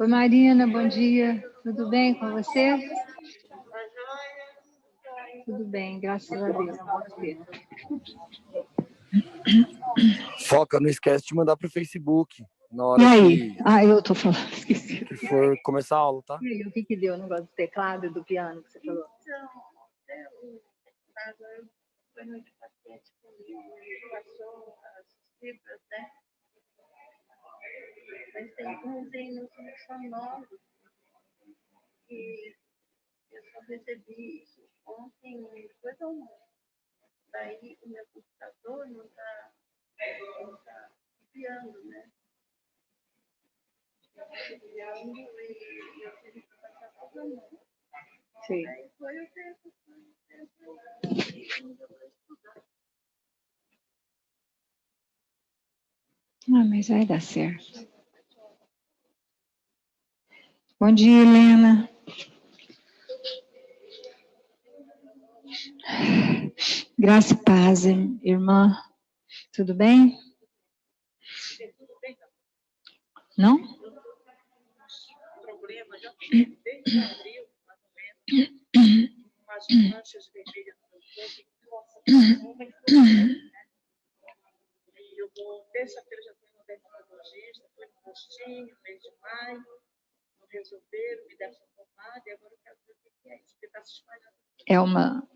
Oi, Marina, bom dia. Tudo bem com você? Tudo bem, graças a Deus. Foca, não esquece de mandar pro Facebook na hora E aí? Eu tô falando, esqueci. que for começar a aula, tá? E aí, o que deu o negócio do teclado e do piano que você falou? Foi muito paciente comigo, ele passou as fibras, né? Mas tem uns hinos que são novos e eu só recebi isso ontem, depois do almoço. Daí o meu computador não está copiando, né? Copiando e eu tive que passar toda a mão. Sim. Aí foi o tempo para estudar. Mas vai dar certo. Bom dia, Helena. Graça e paz, irmã. Tudo bem? Não? Problema, já tive desde abril, mais ou menos, umas manchas vermelhas no meu corpo, e eu vou, terça-feira já fui no dermatologista, fui no postinho, mês de maio, não resolveram, me deram essa pomada, e agora eu quero ver o que é isso, porque está se espalhando. É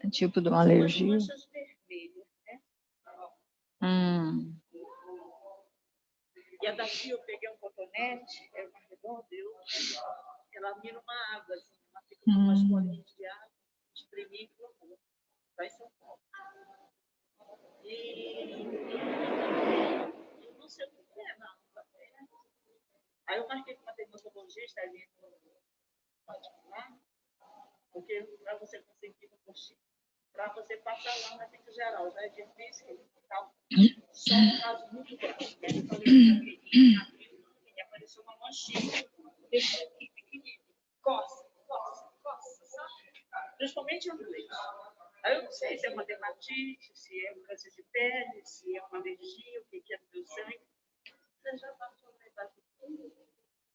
tipo de uma alergia? Manchas vermelhas, né? E a daqui eu peguei um cotonete, é uma redonda, ela mira uma água, assim, ela fica com umas bolinhas de água, espremi e colocou. Vai em São Paulo. E eu não sei o que é, não. Aí eu marquei com uma dermatologista ali no particular, porque para você conseguir no postinho, para você passar lá na clínica geral, já é difícil e tal. Só um caso muito grave. Né? Eu falei que apareceu uma manchinha, deixou aqui pequenininho, coça, sabe? Principalmente no leite. Aí eu não sei se é uma dermatite, se é um câncer de pele, se é uma alergia, o que é no meu sangue. Você já passou na idade de tudo?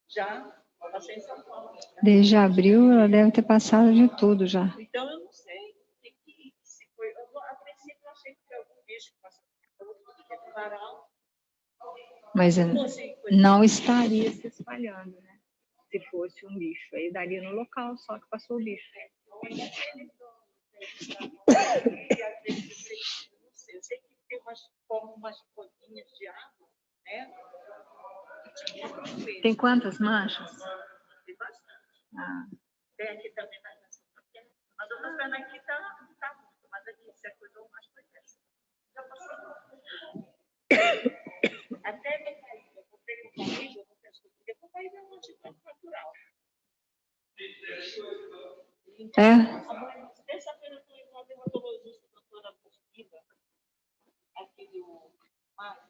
Já, passei em São Paulo. Desde abril ela deve ter passado de tudo já. Então eu não sei se foi. A princípio eu achei que foi algum bicho que passou no varal. Mas não estaria se espalhando, né? Se fosse um bicho. Aí daria no local, só que passou o bicho. Eu sei que tem umas bolinhas de água, né? Tem quantas manchas? Tem bastante. Tem aqui também na mas outra perna aqui tá muito, mas aqui se a coisa mais foi essa. Já passou. Até me cair, eu comprei um barriga, eu não penso que eu comprei um antibiótico natural. Terça-feira eu fui com a dermatologista, a doutora Mosquita, aqui do Mário.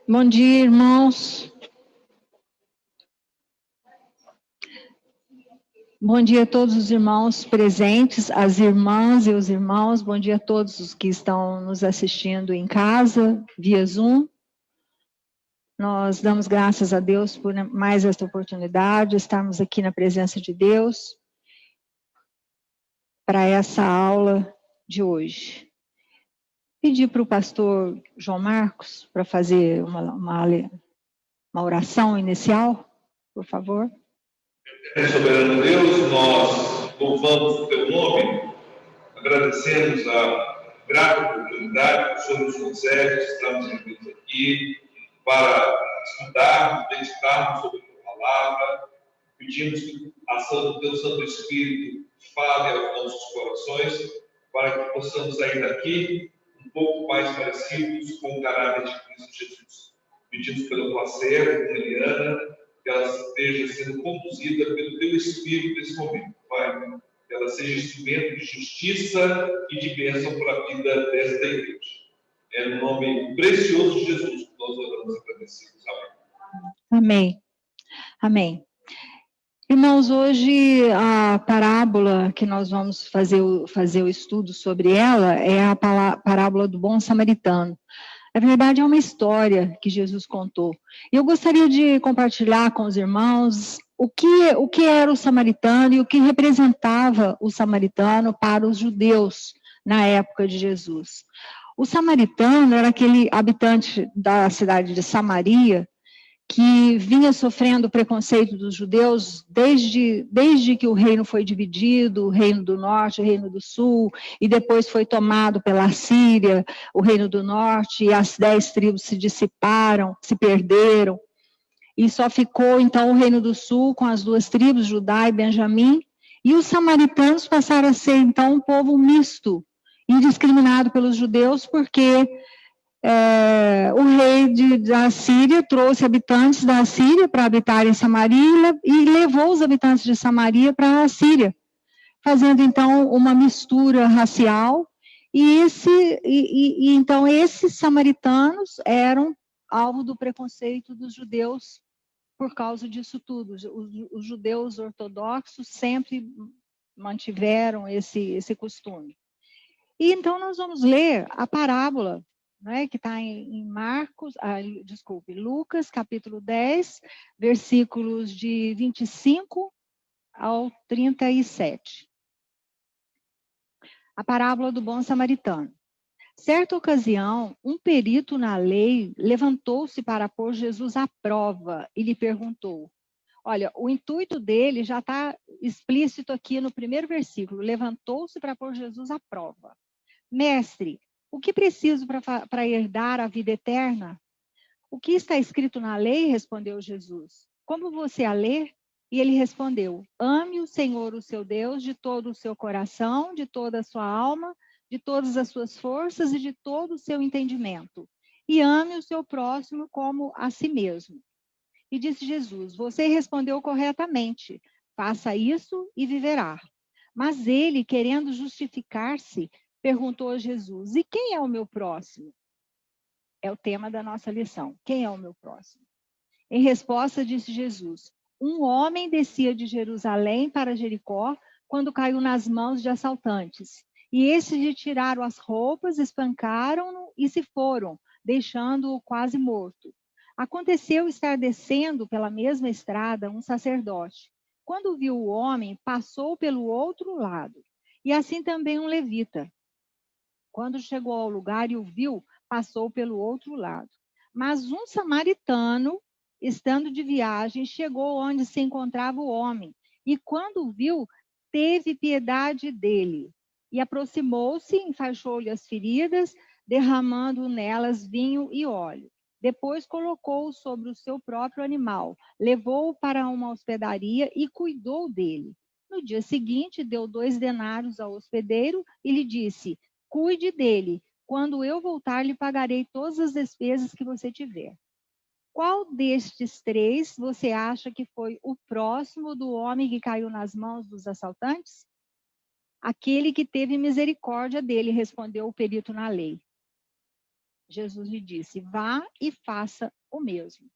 Bom dia, irmãos. Bom dia a todos os irmãos presentes, as irmãs e os irmãos. Bom dia a todos os que estão nos assistindo em casa, via Zoom. Nós damos graças a Deus por mais esta oportunidade, estarmos aqui na presença de Deus para essa aula de hoje. Pedi para o pastor João Marcos para fazer uma oração inicial, por favor. Soberano Deus, nós louvamos o teu nome, agradecemos a grata oportunidade que o Senhor nos concede, estamos reunidos aqui para estudarmos, meditarmos sobre a tua palavra, pedimos que a ação do teu Santo Espírito fale aos nossos corações, para que possamos sair daqui um pouco mais parecidos com o caráter de Cristo Jesus. Pedimos pela tua serva, Eliana, que ela esteja sendo conduzida pelo teu Espírito nesse momento, Pai. Que ela seja instrumento de justiça e de bênção para a vida desta igreja. É no nome precioso de Jesus que nós oramos e agradecemos. Amém. Amém. Irmãos, hoje a parábola que nós vamos fazer o estudo sobre ela é a parábola do bom samaritano. Na verdade, é uma história que Jesus contou. E eu gostaria de compartilhar com os irmãos o que era o samaritano e o que representava o samaritano para os judeus na época de Jesus. O samaritano era aquele habitante da cidade de Samaria que vinha sofrendo o preconceito dos judeus desde que o reino foi dividido, o reino do norte, o reino do sul, e depois foi tomado pela Síria, o reino do norte, e as 10 tribos se dissiparam, se perderam, e só ficou então o reino do sul com as 2 tribos, Judá e Benjamim, e os samaritanos passaram a ser então um povo misto, indiscriminado pelos judeus, porque o rei da Síria trouxe habitantes da Síria para habitar em Samaria e levou os habitantes de Samaria para a Síria, fazendo então uma mistura racial, então esses samaritanos eram alvo do preconceito dos judeus por causa disso tudo. Os judeus ortodoxos sempre mantiveram esse costume. E então nós vamos ler a parábola, né, que está em Lucas, capítulo 10, versículos de 25 ao 37. A parábola do bom samaritano. Certa ocasião, um perito na lei levantou-se para pôr Jesus à prova e lhe perguntou. Olha, o intuito dele já está explícito aqui no primeiro versículo. Levantou-se para pôr Jesus à prova. Mestre, o que preciso para herdar a vida eterna? O que está escrito na lei? Respondeu Jesus. Como você a lê? E ele respondeu, ame o Senhor, o seu Deus, de todo o seu coração, de toda a sua alma, de todas as suas forças e de todo o seu entendimento. E ame o seu próximo como a si mesmo. E disse Jesus, você respondeu corretamente, faça isso e viverá. Mas ele, querendo justificar-se, perguntou a Jesus, e quem é o meu próximo? É o tema da nossa lição. Quem é o meu próximo? Em resposta, disse Jesus, um homem descia de Jerusalém para Jericó quando caiu nas mãos de assaltantes. E estes lhe tiraram as roupas, espancaram-no e se foram, deixando-o quase morto. Aconteceu estar descendo pela mesma estrada um sacerdote. Quando viu o homem, passou pelo outro lado. E assim também um levita. Quando chegou ao lugar e o viu, passou pelo outro lado. Mas um samaritano, estando de viagem, chegou onde se encontrava o homem. E quando o viu, teve piedade dele. E aproximou-se, enfaixou-lhe as feridas, derramando nelas vinho e óleo. Depois colocou-o sobre o seu próprio animal, levou-o para uma hospedaria e cuidou dele. No dia seguinte, deu 2 denários ao hospedeiro e lhe disse, cuide dele, quando eu voltar lhe pagarei todas as despesas que você tiver. Qual destes 3 você acha que foi o próximo do homem que caiu nas mãos dos assaltantes? Aquele que teve misericórdia dele, respondeu o perito na lei. Jesus lhe disse, vá e faça o mesmo.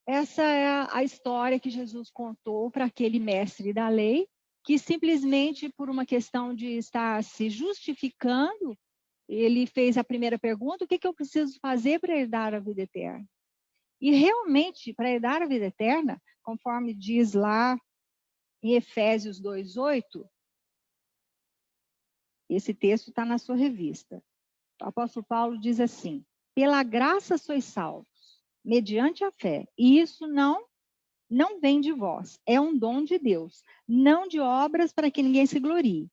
Essa é a história que Jesus contou para aquele mestre da lei, que simplesmente por uma questão de estar se justificando, ele fez a primeira pergunta, o que eu preciso fazer para herdar a vida eterna? E realmente, para herdar a vida eterna, conforme diz lá em Efésios 2:8, esse texto está na sua revista. O apóstolo Paulo diz assim, pela graça sois salvos, mediante a fé, e isso não vem de vós, é um dom de Deus, não de obras para que ninguém se glorie.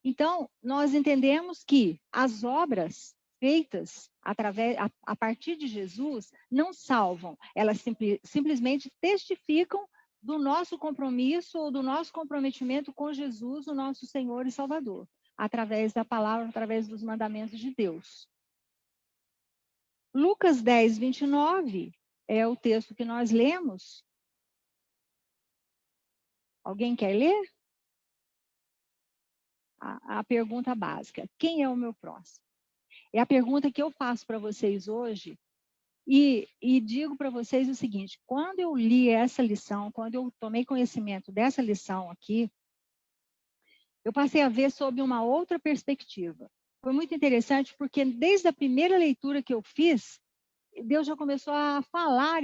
Então, nós entendemos que as obras feitas a partir de Jesus não salvam, elas simplesmente testificam do nosso compromisso ou do nosso comprometimento com Jesus, o nosso Senhor e Salvador, através da palavra, através dos mandamentos de Deus. Lucas 10:29 é o texto que nós lemos. Alguém quer ler? A pergunta básica, quem é o meu próximo? É a pergunta que eu faço para vocês hoje e digo para vocês o seguinte, quando eu li essa lição, quando eu tomei conhecimento dessa lição aqui, eu passei a ver sob uma outra perspectiva. foi muito interessante, porque desde a primeira leitura que eu fiz, Deus já começou a falar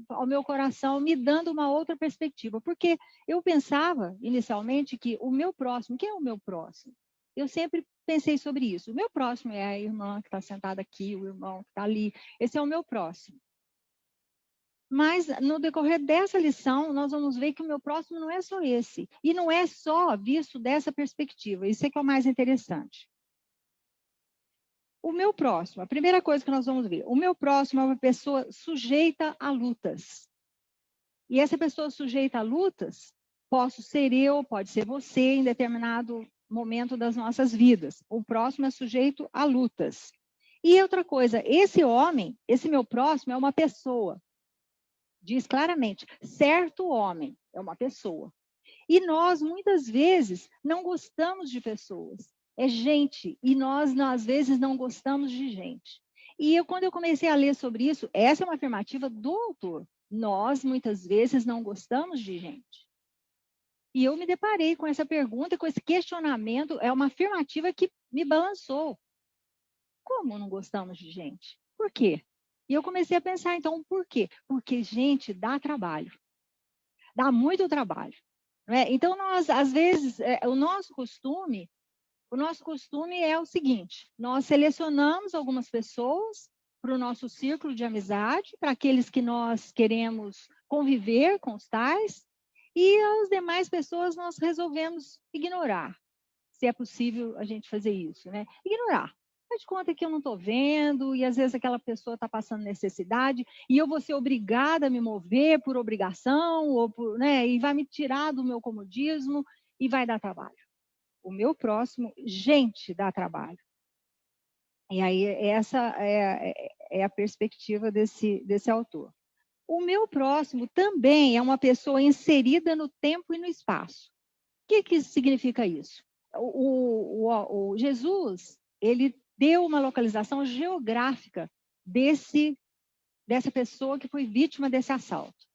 ao meu coração, me dando uma outra perspectiva. Porque eu pensava, inicialmente, que o meu próximo, quem é o meu próximo? Eu sempre pensei sobre isso. O meu próximo é a irmã que está sentada aqui, o irmão que está ali. Esse é o meu próximo. Mas, no decorrer dessa lição, nós vamos ver que o meu próximo não é só esse. E não é só visto dessa perspectiva. Isso é que é o mais interessante. O meu próximo, a primeira coisa que nós vamos ver, o meu próximo é uma pessoa sujeita a lutas. E essa pessoa sujeita a lutas, posso ser eu, pode ser você, em determinado momento das nossas vidas. O próximo é sujeito a lutas. E outra coisa, esse homem, esse meu próximo é uma pessoa. Diz claramente, certo homem é uma pessoa. E nós, muitas vezes, não gostamos de pessoas. É gente, e nós, às vezes, não gostamos de gente. E quando eu comecei a ler sobre isso, essa é uma afirmativa do autor. Nós, muitas vezes, não gostamos de gente. E eu me deparei com essa pergunta, com esse questionamento, é uma afirmativa que me balançou. Como não gostamos de gente? Por quê? E eu comecei a pensar, então, por quê? Porque gente dá trabalho. Dá muito trabalho. Então, nós, às vezes, o nosso costume é o seguinte, nós selecionamos algumas pessoas para o nosso círculo de amizade, para aqueles que nós queremos conviver com os tais, e as demais pessoas nós resolvemos ignorar, se é possível a gente fazer isso, né? Ignorar. Faz de conta que eu não estou vendo, e às vezes aquela pessoa está passando necessidade, e eu vou ser obrigada a me mover por obrigação, ou por, né, e vai me tirar do meu comodismo, e vai dar trabalho. O meu próximo, gente, dá trabalho. E aí, essa é a perspectiva desse autor. O meu próximo também é uma pessoa inserida no tempo e no espaço. O que significa isso? O Jesus, ele deu uma localização geográfica dessa pessoa que foi vítima desse assalto.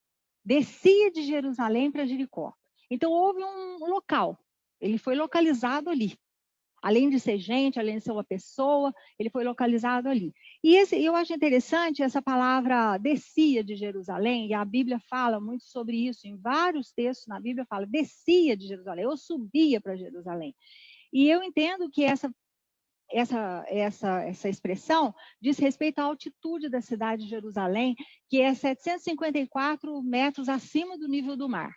Descia de Jerusalém para Jericó. Então, houve um local. Ele foi localizado ali. Além de ser gente, além de ser uma pessoa, ele foi localizado ali. E eu acho interessante essa palavra descia de Jerusalém, e a Bíblia fala muito sobre isso, em vários textos na Bíblia fala descia de Jerusalém, ou subia para Jerusalém. E eu entendo que essa expressão diz respeito à altitude da cidade de Jerusalém, que é 754 metros acima do nível do mar.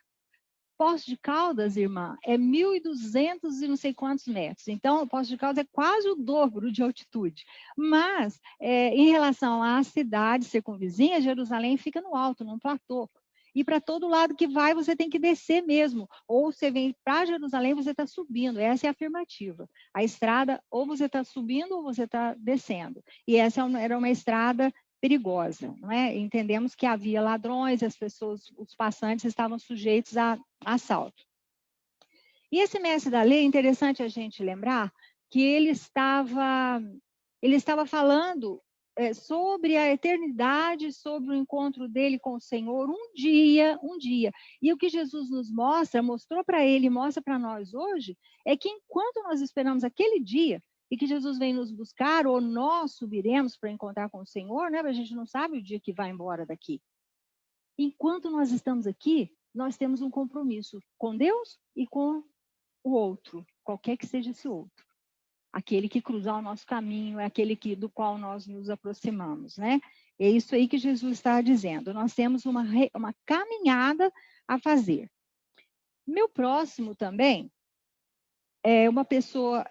Poços de Caldas, irmã, é 1.200 e não sei quantos metros. Então, Poços de Caldas é quase o dobro de altitude. Mas, em relação à cidade circunvizinha, Jerusalém fica no alto, num platô. E para todo lado que vai, você tem que descer mesmo. Ou você vem para Jerusalém, você está subindo. Essa é a afirmativa. A estrada, ou você está subindo, ou você está descendo. E essa era uma estrada perigosa, não é? Entendemos que havia ladrões, as pessoas, os passantes estavam sujeitos a assalto. E esse mestre da lei, é interessante a gente lembrar que ele estava falando sobre a eternidade, sobre o encontro dele com o Senhor, um dia. E o que Jesus nos mostrou para ele, mostra para nós hoje, é que enquanto nós esperamos aquele dia, e que Jesus vem nos buscar, ou nós subiremos para encontrar com o Senhor, né? A gente não sabe o dia que vai embora daqui. Enquanto nós estamos aqui, nós temos um compromisso com Deus e com o outro, qualquer que seja esse outro. Aquele que cruzar o nosso caminho, é aquele do qual nós nos aproximamos, né? É isso aí que Jesus está dizendo. Nós temos uma caminhada a fazer. Meu próximo também uma pessoa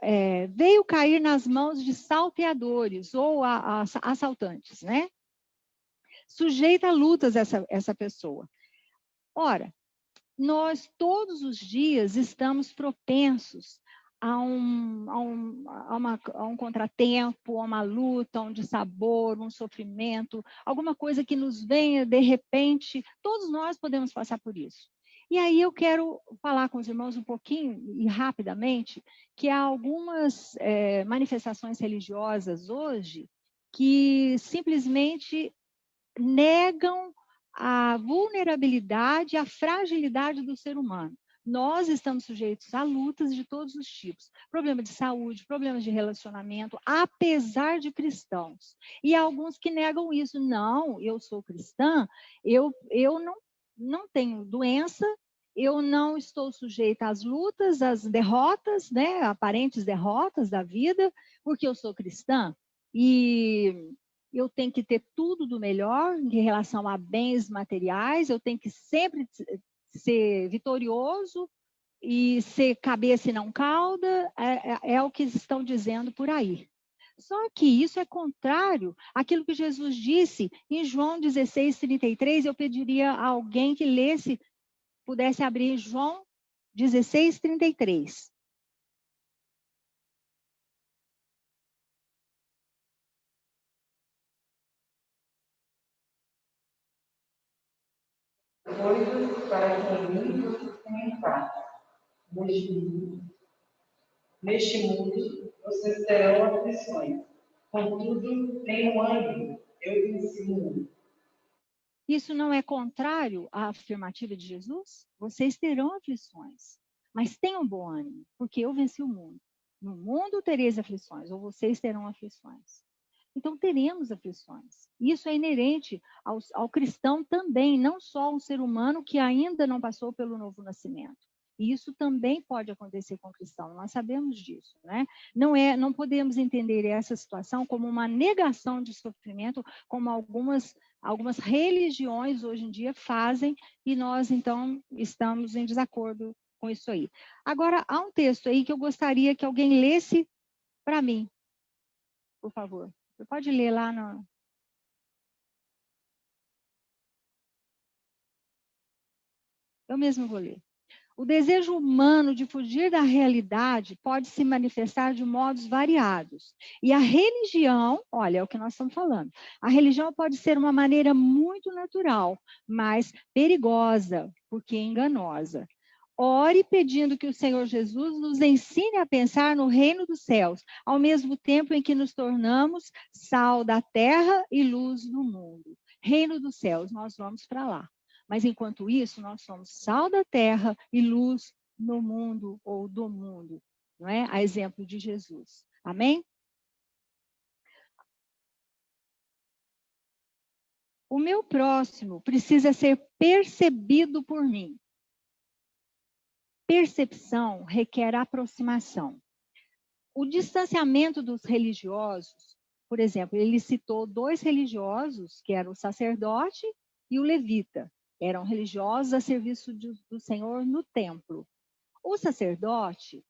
veio cair nas mãos de salteadores ou assaltantes, né? Sujeita a lutas essa pessoa. Ora, nós todos os dias estamos propensos a um contratempo, a uma luta, a um dissabor, um sofrimento, alguma coisa que nos venha de repente, todos nós podemos passar por isso. E aí eu quero falar com os irmãos um pouquinho e rapidamente que há algumas manifestações religiosas hoje que simplesmente negam a vulnerabilidade, a fragilidade do ser humano. Nós estamos sujeitos a lutas de todos os tipos. Problema de saúde, problemas de relacionamento, apesar de cristãos. E há alguns que negam isso. Não, eu sou cristã, eu não tenho doença, eu não estou sujeita às lutas, às derrotas, né, aparentes derrotas da vida, porque eu sou cristã. E eu tenho que ter tudo do melhor em relação a bens materiais, eu tenho que sempre ser vitorioso e ser cabeça e não cauda, é o que estão dizendo por aí. Só que isso é contrário àquilo que Jesus disse em João 16:33. Eu pediria a alguém que lesse, pudesse abrir João 16:33. Coisas para que em mim vocês tenham paz. Neste mundo vocês terão aflições. Contudo, tenham ânimo, eu venci o mundo. Isso não é contrário à afirmativa de Jesus? Vocês terão aflições, mas tenham bom ânimo, porque eu venci o mundo. No mundo tereis aflições, ou vocês terão aflições. Então, teremos aflições. Isso é inerente ao cristão também, não só ao ser humano que ainda não passou pelo novo nascimento. E isso também pode acontecer com o cristão, nós sabemos disso, né? Não podemos entender essa situação como uma negação de sofrimento, como algumas religiões hoje em dia fazem, e nós, então, estamos em desacordo com isso aí. Agora, há um texto aí que eu gostaria que alguém lesse para mim, por favor. Você pode ler lá no... Eu mesmo vou ler. O desejo humano de fugir da realidade pode se manifestar de modos variados. E a religião, olha, é o que nós estamos falando. A religião pode ser uma maneira muito natural, mas perigosa, porque enganosa. Ore pedindo que o Senhor Jesus nos ensine a pensar no reino dos céus, ao mesmo tempo em que nos tornamos sal da terra e luz do mundo. Reino dos céus, nós vamos para lá. Mas enquanto isso, nós somos sal da terra e luz no mundo ou do mundo, não é? A exemplo de Jesus. Amém? O meu próximo precisa ser percebido por mim. Percepção requer aproximação. O distanciamento dos religiosos, por exemplo, ele citou 2 religiosos, que eram o sacerdote e o levita. Eram religiosos a serviço do Senhor no templo. O sacerdote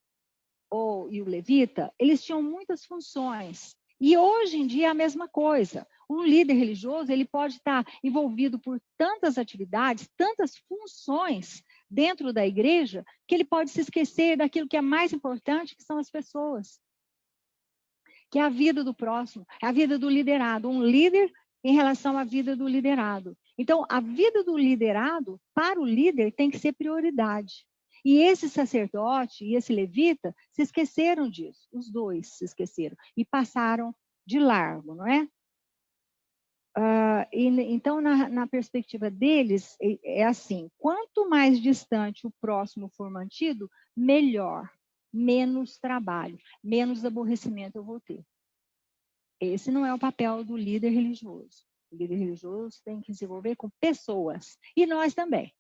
e o levita, eles tinham muitas funções. E hoje em dia é a mesma coisa. Um líder religioso, ele pode estar envolvido por tantas atividades, tantas funções dentro da igreja, que ele pode se esquecer daquilo que é mais importante, que são as pessoas. Que é a vida do próximo, é a vida do liderado. Um líder em relação à vida do liderado. Então, a vida do liderado, para o líder, tem que ser prioridade. E esse sacerdote e esse levita se esqueceram disso. Os 2 se esqueceram e passaram de largo, não é? Então, na perspectiva deles, é assim, quanto mais distante o próximo for mantido, melhor, menos trabalho, menos aborrecimento eu vou ter. Esse não é o papel do líder religioso. O líder religioso tem que se envolver com pessoas. E nós também,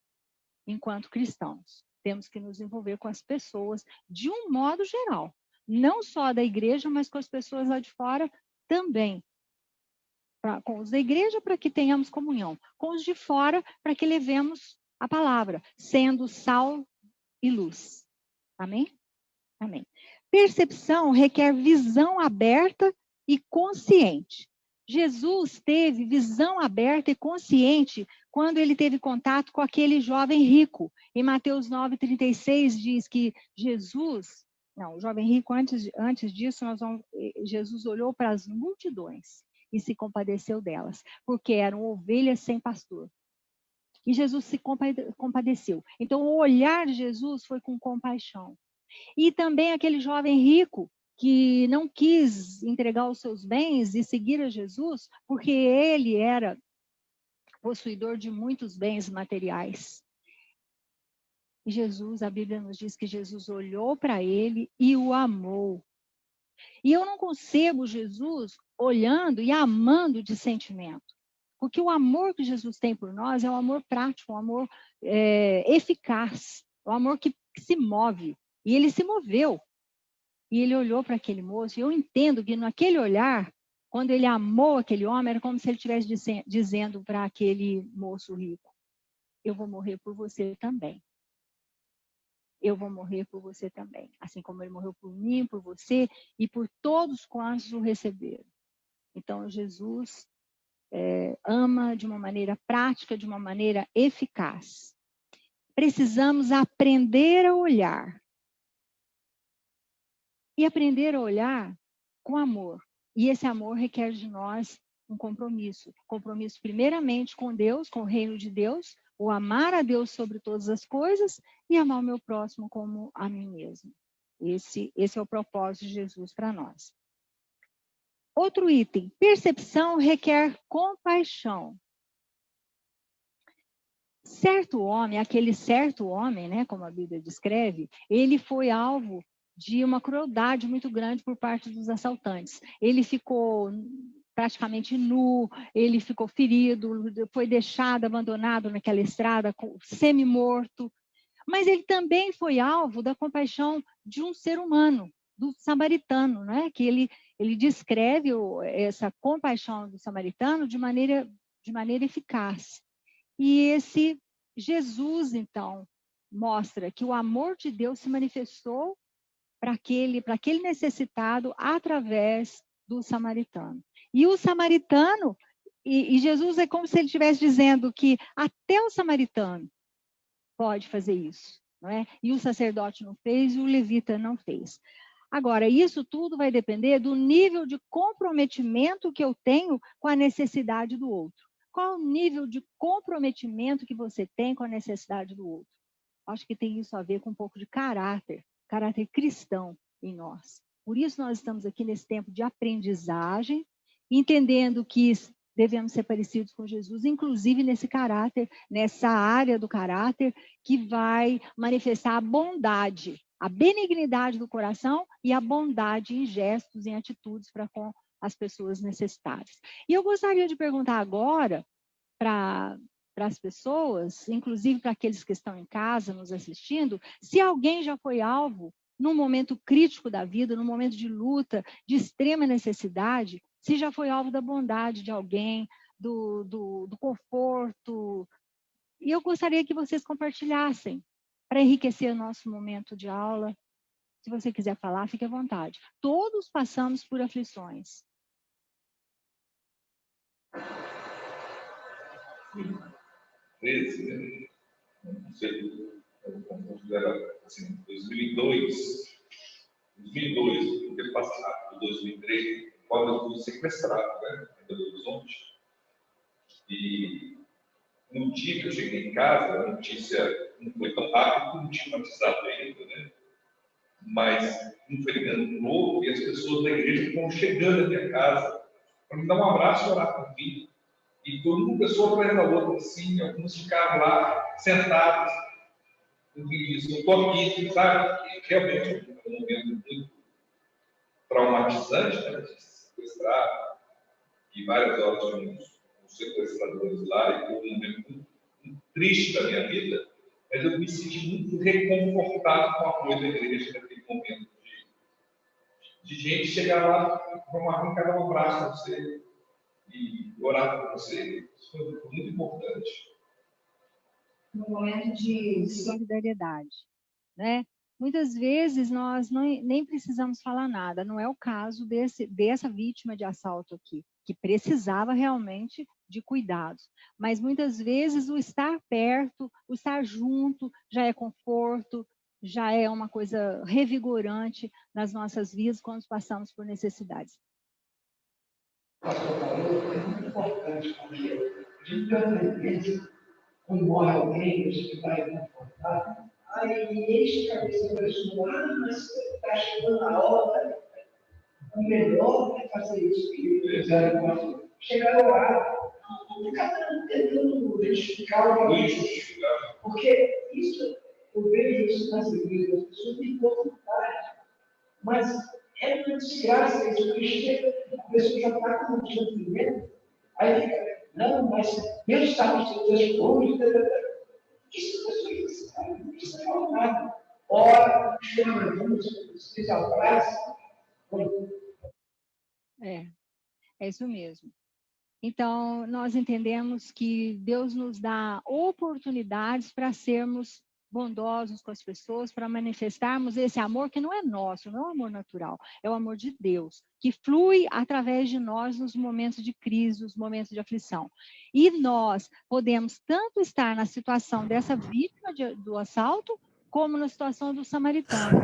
enquanto cristãos, temos que nos envolver com as pessoas de um modo geral. Não só da igreja, mas com as pessoas lá de fora também. Com os da igreja, para que tenhamos comunhão. Com os de fora, para que levemos a palavra, sendo sal e luz. Amém? Amém. Percepção requer visão aberta e consciente. Jesus teve visão aberta e consciente quando ele teve contato com aquele jovem rico. Em Mateus 9:36 diz que o jovem rico, antes disso, Jesus olhou para as multidões e se compadeceu delas, porque eram ovelhas sem pastor. E Jesus se compadeceu. Então, o olhar de Jesus foi com compaixão. E também aquele jovem rico que não quis entregar os seus bens e seguir a Jesus, porque ele era possuidor de muitos bens materiais. E Jesus, a Bíblia nos diz que Jesus olhou para ele e o amou. E eu não concebo Jesus olhando e amando de sentimento. Porque o amor que Jesus tem por nós é um amor prático, um amor eficaz, um amor que se move. E ele se moveu. E ele olhou para aquele moço. E eu entendo que naquele olhar, quando ele amou aquele homem, era como se ele estivesse dizendo para aquele moço rico: eu vou morrer por você também. Eu vou morrer por você também. Assim como ele morreu por mim, por você e por todos quantos o receberam. Então, Jesus ama de uma maneira prática, de uma maneira eficaz. Precisamos aprender a olhar. E aprender a olhar com amor. E esse amor requer de nós um compromisso. Compromisso primeiramente com Deus, com o reino de Deus, o amar a Deus sobre todas as coisas e amar o meu próximo como a mim mesmo. Esse é o propósito de Jesus para nós. Outro item, percepção requer compaixão. Certo homem, aquele certo homem, né, como a Bíblia descreve, ele foi alvo de uma crueldade muito grande por parte dos assaltantes. Ele ficou praticamente nu, ele ficou ferido, foi deixado, abandonado naquela estrada, semi-morto. Mas ele também foi alvo da compaixão de um ser humano, do samaritano, né? Que ele descreve essa compaixão do samaritano de maneira eficaz. E esse Jesus, então, mostra que o amor de Deus se manifestou para aquele necessitado através do samaritano. E o samaritano, e Jesus é como se ele estivesse dizendo que até o samaritano pode fazer isso, não é? E o sacerdote não fez, e o levita não fez. Agora, isso tudo vai depender do nível de comprometimento que eu tenho com a necessidade do outro. Qual o nível de comprometimento que você tem com a necessidade do outro? Acho que tem isso a ver com um pouco de caráter cristão em nós. Por isso nós estamos aqui nesse tempo de aprendizagem, entendendo que devemos ser parecidos com Jesus, inclusive nesse caráter, nessa área do caráter que vai manifestar a bondade, a benignidade do coração e a bondade em gestos, em atitudes para com as pessoas necessitadas. E eu gostaria de perguntar agora para as pessoas, inclusive para aqueles que estão em casa nos assistindo, se alguém já foi alvo num momento crítico da vida, num momento de luta, de extrema necessidade, se já foi alvo da bondade de alguém, do conforto. E eu gostaria que vocês compartilhassem para enriquecer o nosso momento de aula. Se você quiser falar, fique à vontade. Todos passamos por aflições. Não sei, eu considero assim, 2002, no tempo passado, 2003, quando eu fui sequestrado, né, em Belo Horizonte. E no dia que eu cheguei em casa, a notícia não foi tão rápida, como tinha noticiado ainda, né? Mas um feriado novo, e as pessoas da igreja estão chegando à minha casa para me dar um abraço e orar por mim. E todo mundo, pessoa atrás da outra, assim, alguns ficaram lá, sentados. Eu disse, eu estou aqui, sabe? E realmente é um momento muito traumatizante, né? De sequestrar, e várias horas com os sequestradores lá, e foi um momento muito triste da minha vida, mas eu me senti muito reconfortado com o apoio da igreja naquele momento de gente chegar lá, vamos arrancar um abraço para você e orar por você. Isso foi muito importante. No momento de solidariedade, né? Muitas vezes nós nem precisamos falar nada, não é o caso dessa vítima de assalto aqui, que precisava realmente de cuidados. Mas muitas vezes o estar perto, o estar junto, já é conforto, já é uma coisa revigorante nas nossas vidas quando passamos por necessidades. É muito importante, porque de tantas vezes, quando morre alguém, a gente vai confortar, aí enche a cabeça da pessoa, mas está chegando a hora, o melhor é fazer isso que fizeram com a gente. Chegar ao ar, não ficar tentando justificar o que. Porque isso Eu vejo isso nas igrejas, as pessoas têm boa vontade, mas é uma desgraça isso, porque chega, a pessoa já está com um sofrimento, aí fica, não, mas Deus está nos seus planos, isso não precisa falar nada. Ora, chama juntos, se abraça. É isso mesmo. Então, nós entendemos que Deus nos dá oportunidades para sermos bondosos com as pessoas, para manifestarmos esse amor que não é nosso, não é um amor natural, é o amor de Deus, que flui através de nós nos momentos de crise, nos momentos de aflição. E nós podemos tanto estar na situação dessa vítima do assalto, como na situação do samaritano,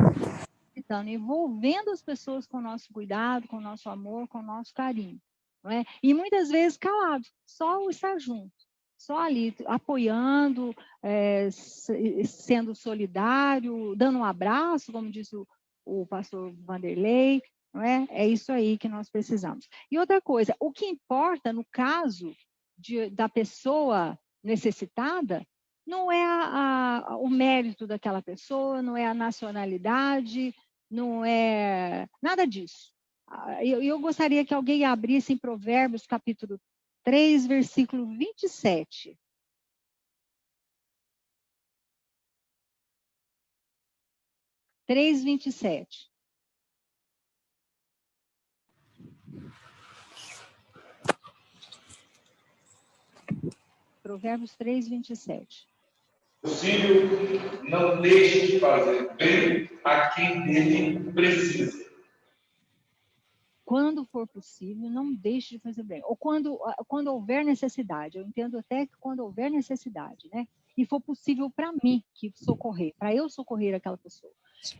envolvendo as pessoas com o nosso cuidado, com o nosso amor, com o nosso carinho. Não é? E muitas vezes calado, só o estar junto, só ali apoiando, sendo solidário, dando um abraço, como disse o pastor Vanderlei, não é? É isso aí que nós precisamos. E outra coisa, o que importa no caso da pessoa necessitada não é o mérito daquela pessoa, não é a nacionalidade, não é nada disso. Eu gostaria que alguém abrisse em Provérbios, capítulo 3, versículo 27. Três, 27. Provérbios 3, 27. Possível, não deixe de fazer bem a quem dele precisa. Quando for possível, não deixe de fazer bem. Ou quando houver necessidade. Eu entendo até que quando houver necessidade, né? E for possível para mim que socorrer, para eu socorrer aquela pessoa.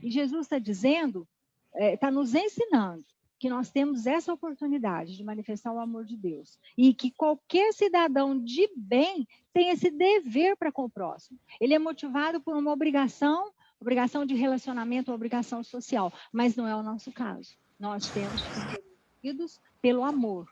E Jesus está dizendo, está nos ensinando que nós temos essa oportunidade de manifestar o amor de Deus. E que qualquer cidadão de bem tem esse dever para com o próximo. Ele é motivado por uma obrigação de relacionamento, obrigação social. Mas não é o nosso caso. Nós temos que ser unidos pelo amor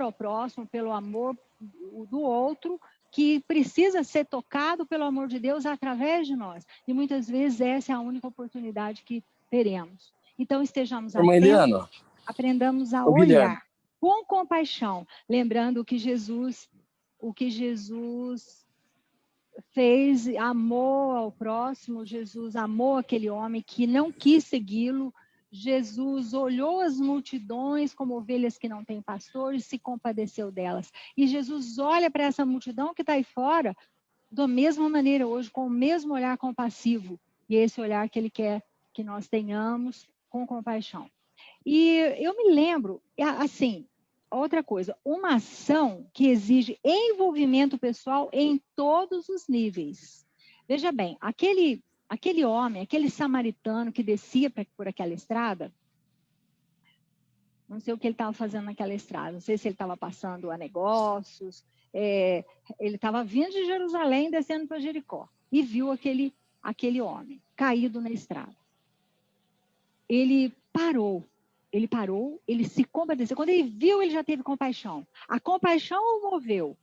ao próximo, pelo amor do outro, que precisa ser tocado pelo amor de Deus através de nós. E muitas vezes essa é a única oportunidade que teremos. Então estejamos atentos, aprendamos a olhar com compaixão, lembrando o que Jesus fez, amou ao próximo, Jesus amou aquele homem que não quis segui-lo. Jesus olhou as multidões como ovelhas que não têm pastor e se compadeceu delas. E Jesus olha para essa multidão que está aí fora da mesma maneira hoje, com o mesmo olhar compassivo. E esse olhar que ele quer que nós tenhamos com compaixão. E eu me lembro, assim, outra coisa, uma ação que exige envolvimento pessoal em todos os níveis. Veja bem, aquele homem, aquele samaritano que descia por aquela estrada, não sei o que ele estava fazendo naquela estrada, não sei se ele estava passando a negócios, ele estava vindo de Jerusalém, descendo para Jericó, e viu aquele homem caído na estrada. Ele parou, ele se compadeceu. Quando ele viu, ele já teve compaixão. A compaixão o moveu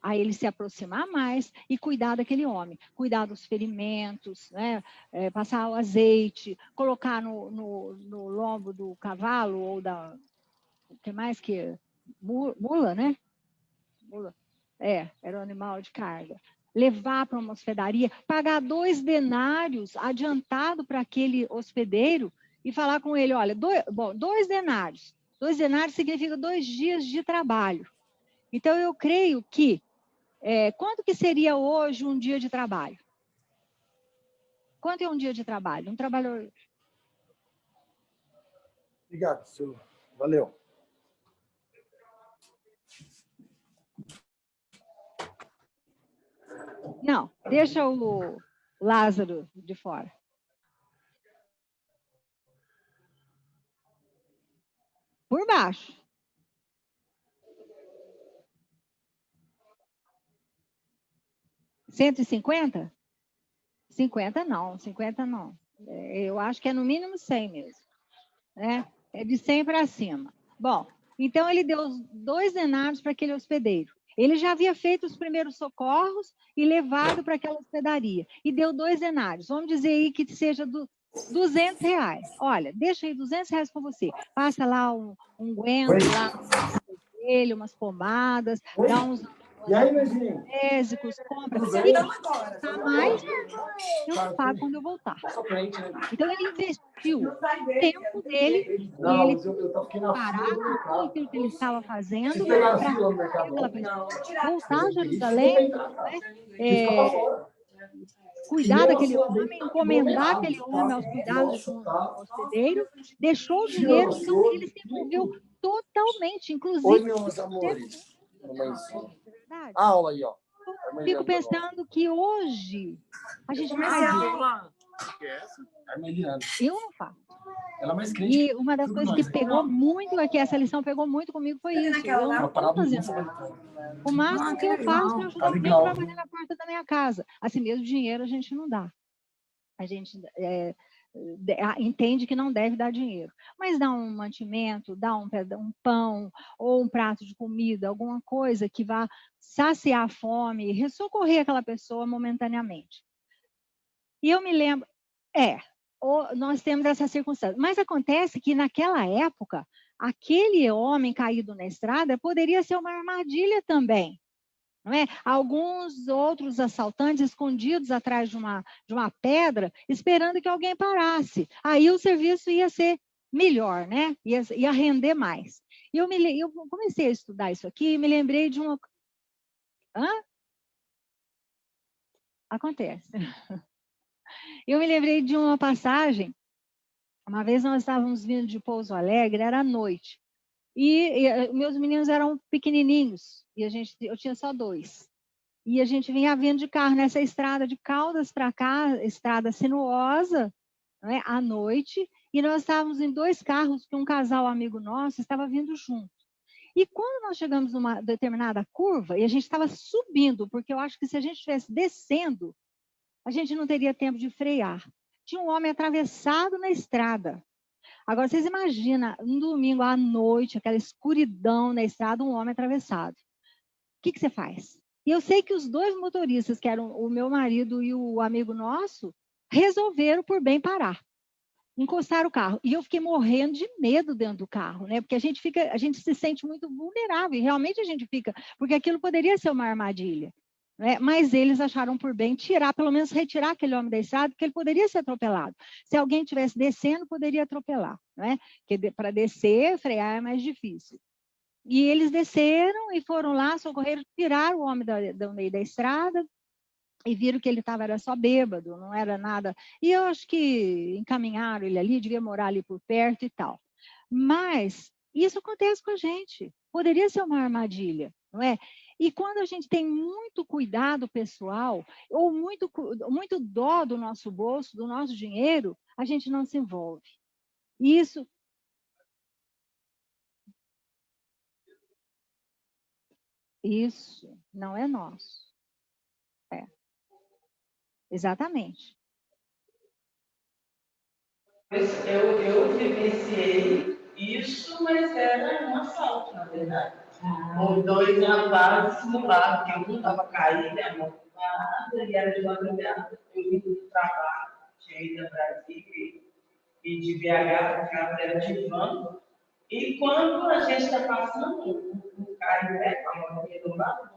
a ele se aproximar mais e cuidar daquele homem, cuidar dos ferimentos, né? Passar o azeite, colocar no lombo do cavalo ou o que mais que mula, né? Mula. Era um animal de carga. Levar para uma hospedaria, pagar 2 denários adiantado para aquele hospedeiro e falar com ele, olha, 2 denários. 2 denários significa 2 dias de trabalho. Então, eu creio que quanto que seria hoje um dia de trabalho? Quanto é um dia de trabalho? Um trabalho... Obrigado, senhor. Valeu. Não, deixa o Lázaro de fora. Por baixo. R$150? 50 não. Eu acho que é no mínimo 100 mesmo. Né? É de 100 para cima. Bom, então ele deu 2 denários para aquele hospedeiro. Ele já havia feito os primeiros socorros e levado para aquela hospedaria. E deu 2 denários. Vamos dizer aí que seja R$200. Olha, deixa aí R$200 com você. Passa lá um unguento, lá dele, umas pomadas, dá uns anestésicos, compra. E tá mais, eu não pago quando eu voltar. Então, ele investiu o tempo dele e ele parar com tudo que ele estava fazendo para aquela pessoa voltar a Jerusalém, né? Cuidar daquele homem, encomendar aquele homem aos cuidados de um hospedeiro, deixou o dinheiro, então ele se envolveu totalmente, inclusive. Oi, meus amores. Aula aí, ó. Fico pensando que hoje a gente não faz isso. Eu não faço. Ela é mais crítica. E uma das coisas que pegou muito aqui, essa lição pegou muito comigo, foi isso. Eu não estou fazendo. O máximo que eu faço é ajudar alguém que vai bater na porta da minha casa. Assim mesmo, dinheiro a gente não dá. A gente entende que não deve dar dinheiro. Mas dá um mantimento, dá um pão ou um prato de comida, alguma coisa que vá saciar a fome e socorrer aquela pessoa momentaneamente. E eu me lembro, nós temos essa circunstância. Mas acontece que naquela época, aquele homem caído na estrada poderia ser uma armadilha também. Não é? Alguns outros assaltantes escondidos atrás de uma pedra, esperando que alguém parasse. Aí o serviço ia ser melhor, né? Ia render mais. E eu comecei a estudar isso aqui e me lembrei de uma... Acontece. Eu me lembrei de uma passagem. Uma vez nós estávamos vindo de Pouso Alegre, era à noite. E meus meninos eram pequenininhos, e eu tinha só 2. E a gente vinha vindo de carro nessa estrada de Caldas para cá, estrada sinuosa, né, à noite, e nós estávamos em 2 carros que um casal amigo nosso estava vindo junto. E quando nós chegamos numa determinada curva, e a gente estava subindo, porque eu acho que se a gente estivesse descendo, a gente não teria tempo de frear. Tinha um homem atravessado na estrada. Agora, vocês imaginam, um domingo à noite, aquela escuridão na estrada, um homem atravessado. O que você faz? E eu sei que os 2 motoristas, que eram o meu marido e o amigo nosso, resolveram por bem parar. Encostaram o carro. E eu fiquei morrendo de medo dentro do carro, né? Porque a gente se sente muito vulnerável. E realmente a gente fica, porque aquilo poderia ser uma armadilha. Né? Mas eles acharam por bem pelo menos retirar aquele homem da estrada, porque ele poderia ser atropelado. Se alguém estivesse descendo, poderia atropelar. Né? Porque para descer, frear é mais difícil. E eles desceram e foram lá, socorreram, tiraram o homem do meio da estrada e viram que ele era só bêbado, não era nada. E eu acho que encaminharam ele ali, devia morar ali por perto e tal. Mas isso acontece com a gente. Poderia ser uma armadilha, não é? E quando a gente tem muito cuidado pessoal, ou muito dó do nosso bolso, do nosso dinheiro, a gente não se envolve. Isso não é nosso. Exatamente. Eu vivenciei isso, mas era um assalto, na verdade. Com 2 rapazes simulados, que um estava caído, a mão parada, e era de madrugada. Eu vim do trabalho, tinha ido a Brasília e de BH para cá, era de van. E quando a gente está passando, o cara em pé, com a mão do lado,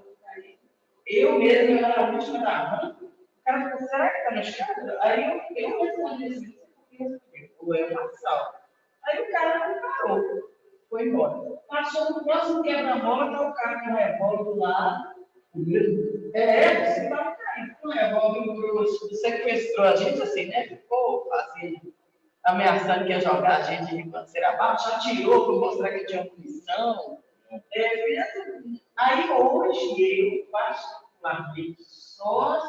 eu mesmo era a última da van. O cara falou, será que está no escada? Aí eu respondi assim, ou é um assalto. Aí o cara não parou, foi embora. Passou no próximo quebra-mola, o cara com o revólver do lado. Você estava caindo com o revólver grosso, sequestrou a gente assim, né? Ficou fazendo, ameaçando que ia jogar a gente de bandeira abaixo, atirou para mostrar que tinha munição. Aí hoje eu particularmente só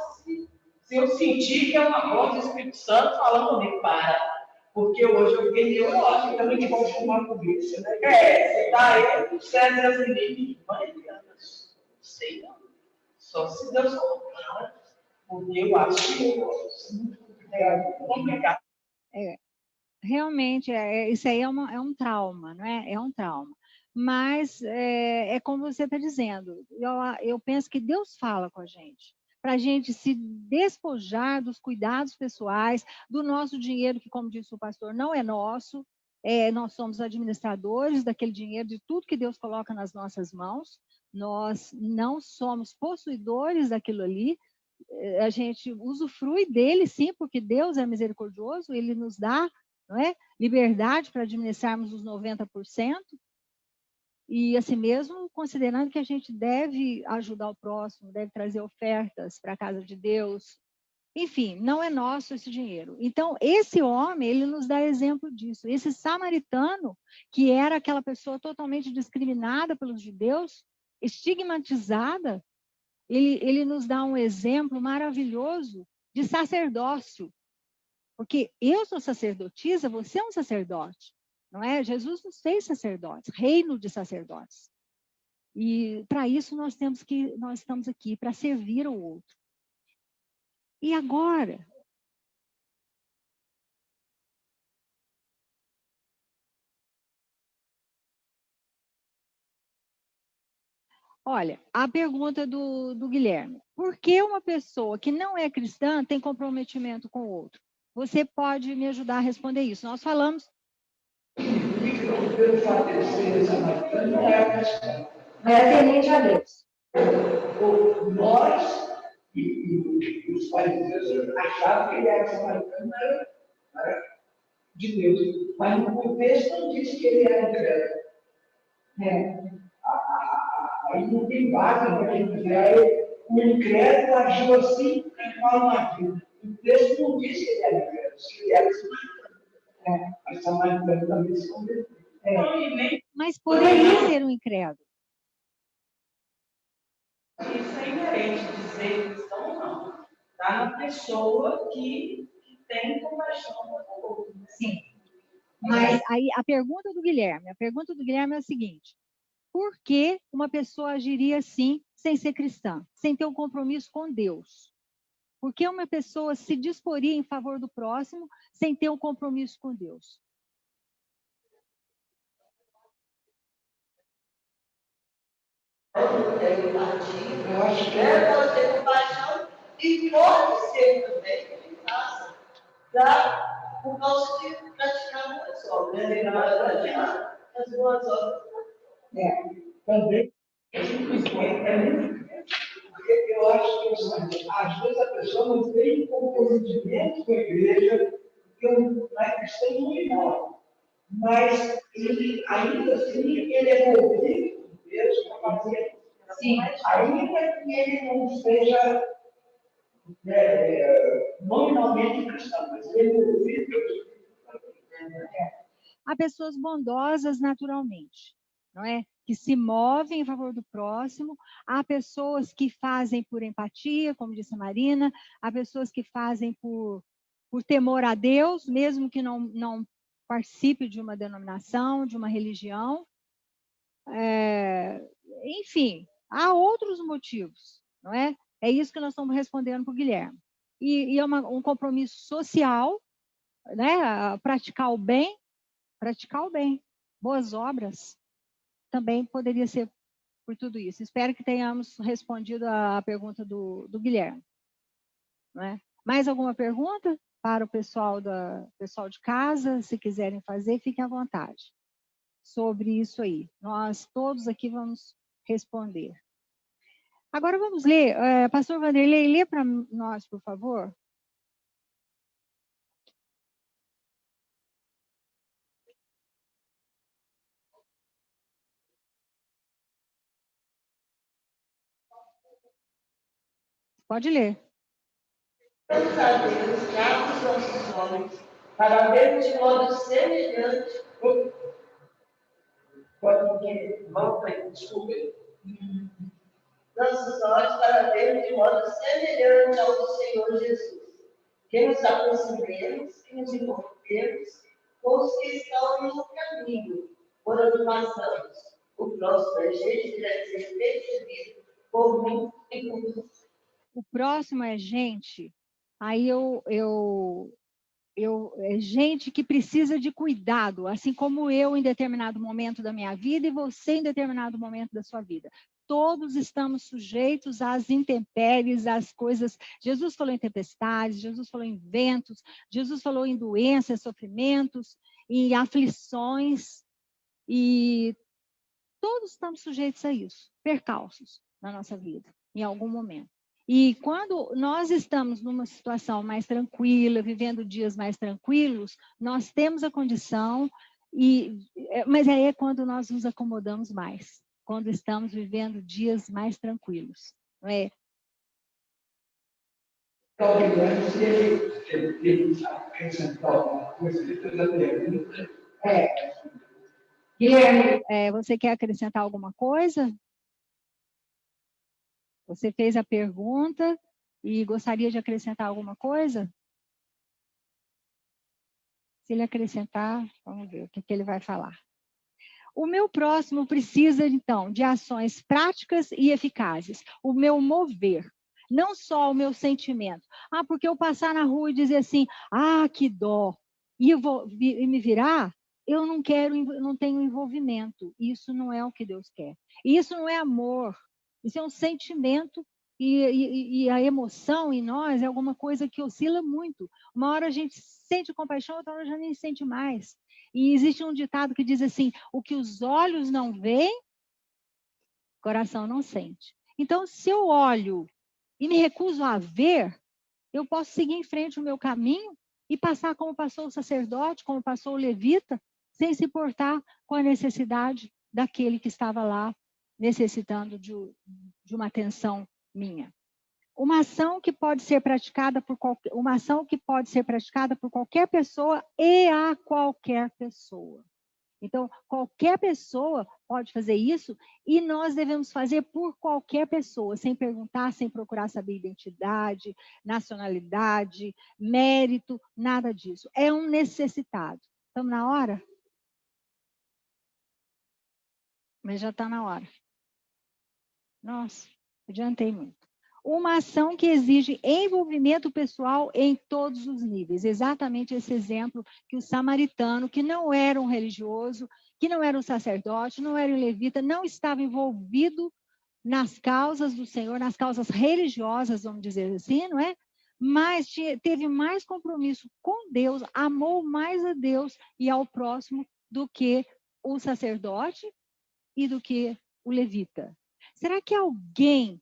se eu sentir que é uma voz do Espírito Santo falando comigo, para. Porque hoje eu fiquei neurológica, também que vão fumar comigo. Né? Você tá aí, o César assim, mas não sei não. Só se Deus colocar, porque eu acho que é complicado. Realmente, isso aí é um trauma, não é? É um trauma. mas é como você está dizendo. Eu penso que Deus fala com a gente, para a gente se despojar dos cuidados pessoais, do nosso dinheiro, que, como disse o pastor, não é nosso, nós somos administradores daquele dinheiro, de tudo que Deus coloca nas nossas mãos, nós não somos possuidores daquilo ali, a gente usufrui dele, sim, porque Deus é misericordioso, ele nos dá, não é, liberdade para administrarmos os 90%, e assim mesmo, considerando que a gente deve ajudar o próximo, deve trazer ofertas para a casa de Deus, enfim, não é nosso esse dinheiro. Então, esse homem, ele nos dá exemplo disso. Esse samaritano, que era aquela pessoa totalmente discriminada pelos judeus, estigmatizada, ele nos dá um exemplo maravilhoso de sacerdócio. Porque eu sou sacerdotisa, você é um sacerdote, não é? Jesus nos fez sacerdotes, reino de sacerdotes. E para isso nós estamos aqui, para servir ao outro. E agora, olha, a pergunta do Guilherme. Por que uma pessoa que não é cristã tem comprometimento com o outro? Você pode me ajudar a responder isso. Nós falamos... Pelo fato de ser samaritano, não é cristão. Não é temente a Deus. Nós e os fariseus achavam que ele era samaritano, era de Deus. Mas no contexto não diz que ele era incrédulo. Aí não tem base para a gente dizer, aí o incrédulo agiu assim em qual uma vida. O texto não diz que ele era incrédulo, se ele era samaritano. Mas samaritano também se converteu. Mas poderia ser um incrédulo. Isso é inerente de ser cristão ou não. Está na pessoa que tem compaixão com o outro. Sim. Mas aí a pergunta do Guilherme é a seguinte: por que uma pessoa agiria assim sem ser cristã, sem ter um compromisso com Deus? Por que uma pessoa se disporia em favor do próximo sem ter um compromisso com Deus? Eu acho que Pode ter compaixão e pode ser também que faça por causa de praticar boas obras. As boas obras. também eu acho que às vezes a pessoa não tem comprometimento com a igreja, porque não é cristão não. Mas ele, ainda assim, ele é movido por Deus para fazer. Sim, ainda que ele não esteja nominalmente cristão, mas ele é movido por Deus. Há pessoas bondosas naturalmente, não é? Que se movem em favor do próximo. Há pessoas que fazem por empatia, como disse a Marina. Há pessoas que fazem por temor a Deus, mesmo que não participe de uma denominação, de uma religião. Enfim, há outros motivos, não é? É isso que nós estamos respondendo para o Guilherme. E é um compromisso social, né? Praticar o bem, boas obras, também poderia ser por tudo isso. Espero que tenhamos respondido a pergunta do Guilherme. Não é? Mais alguma pergunta para o pessoal de casa? Se quiserem fazer, fiquem à vontade. Sobre isso aí. Nós todos aqui vamos responder. Agora vamos ler. Pastor Vanderlei, lê para nós, por favor. Pode ler. Vamos a Deus, dá os nossos olhos, para vermos de modo semelhante. Desculpe. Nossos olhos para vermos de modo semelhante ao do Senhor Jesus. Que nos aproximemos e nos envolvemos com os que estão no caminho, por onde passamos. O próximo é gente que deve ser percebido por mim e por você. O próximo é gente. Aí eu gente que precisa de cuidado, assim como eu em determinado momento da minha vida e você em determinado momento da sua vida. Todos estamos sujeitos às intempéries, às coisas. Jesus falou em tempestades, Jesus falou em ventos, Jesus falou em doenças, sofrimentos, em aflições, e todos estamos sujeitos a isso, percalços na nossa vida, em algum momento. E quando nós estamos numa situação mais tranquila, vivendo dias mais tranquilos, nós temos a condição, mas aí é quando nós nos acomodamos mais, quando estamos vivendo dias mais tranquilos, não é? Talvez se ele acrescentar alguma coisa, ele fez a pergunta. Você quer acrescentar alguma coisa? Você fez a pergunta e gostaria de acrescentar alguma coisa? Se ele acrescentar, vamos ver o que ele vai falar. O meu próximo precisa, então, de ações práticas e eficazes. O meu mover, não só o meu sentimento. Porque eu passar na rua e dizer assim, que dó, e me virar, eu não quero, não tenho envolvimento. Isso não é o que Deus quer. Isso não é amor. Isso é um sentimento, e a emoção em nós é alguma coisa que oscila muito. Uma hora a gente sente compaixão, outra hora já nem sente mais. E existe um ditado que diz assim, o que os olhos não veem, o coração não sente. Então, se eu olho e me recuso a ver, eu posso seguir em frente o meu caminho e passar como passou o sacerdote, como passou o levita, sem se importar com a necessidade daquele que estava lá necessitando de uma atenção minha. Uma ação que pode ser praticada por qualquer pessoa e a qualquer pessoa. Então, qualquer pessoa pode fazer isso e nós devemos fazer por qualquer pessoa, sem perguntar, sem procurar saber identidade, nacionalidade, mérito, nada disso. É um necessitado. Estamos na hora? Mas já está na hora. Nossa, adiantei muito. Uma ação que exige envolvimento pessoal em todos os níveis. Exatamente esse exemplo que o samaritano, que não era um religioso, que não era um sacerdote, não era um levita, não estava envolvido nas causas do Senhor, nas causas religiosas, vamos dizer assim, não é? Mas teve mais compromisso com Deus, amou mais a Deus e ao próximo do que o sacerdote e do que o levita. Será que alguém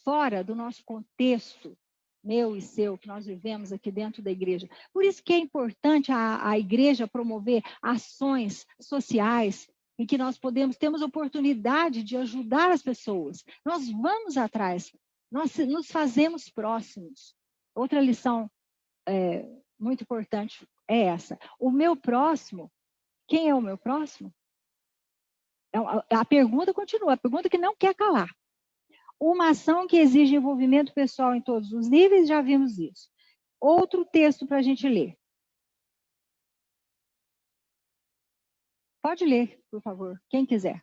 fora do nosso contexto, meu e seu, que nós vivemos aqui dentro da igreja? Por isso que é importante a igreja promover ações sociais em que nós temos oportunidade de ajudar as pessoas. Nós vamos atrás, nós nos fazemos próximos. Outra lição muito importante é essa. O meu próximo, quem é o meu próximo? A pergunta continua, a pergunta que não quer calar. Uma ação que exige envolvimento pessoal em todos os níveis, já vimos isso. Outro texto para a gente ler. Pode ler, por favor, quem quiser.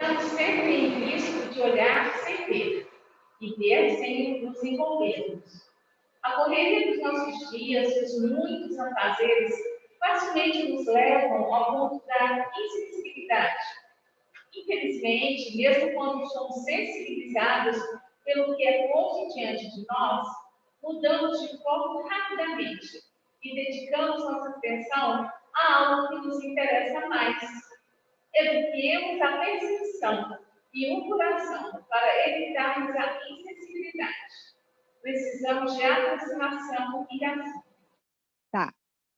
Estamos sempre em risco de olhar sem ver e ver sem nos envolvermos. A correria dos nossos dias, os muitos afazeres, facilmente nos levam ao ponto da insensibilidade. Infelizmente, mesmo quando somos sensibilizados pelo que é posto diante de nós, mudamos de foco rapidamente e dedicamos nossa atenção a algo que nos interessa mais. Eduquemos a percepção e o coração para evitarmos a insensibilidade. Precisamos de aproximação e ação. Tá.